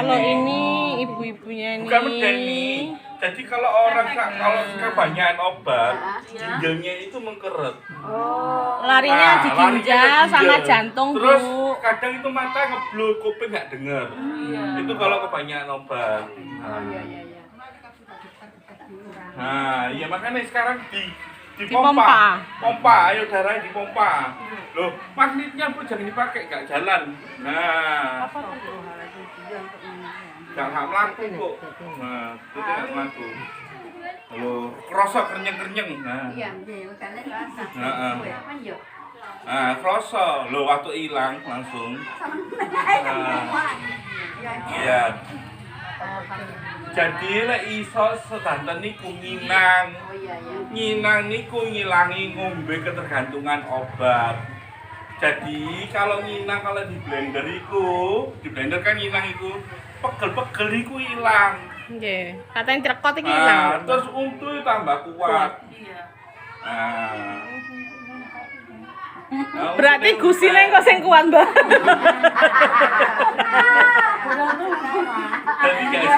Kalau ini ibu-ibunya ini. Bukan medeni. Jadi kalau kebanyakan obat, ginjalnya itu mengkeret. Larinya di ginjal sama jantung, Terus Bu. kadang itu mata ngeblur, kuping nggak dengar. Itu kalau kebanyakan obat. Nah, ya makanya sekarang dipompa. Pompa, ayo darahnya dipompa. Loh, magnetnya Bu jangan dipakai, nggak jalan. Nah, nggak melaku kok. Nah, itu nggak melaku. Loh, kerasa kerenyeng-kerenyeng. Nah, nah, kerasa. Loh, waktu hilang langsung. Ya. Jadi lek iso sedanten niku nginang niku ngilangi ngombe ketergantungan obat. Jadi kalau nginang kalau di blender kan nginang iku pegel-pegel iku ilang. Nggih, katanya trekot iki ilang. Terus untu tambah kuat. Berarti gusine kok sing kuat, Mbak. Jadi guys,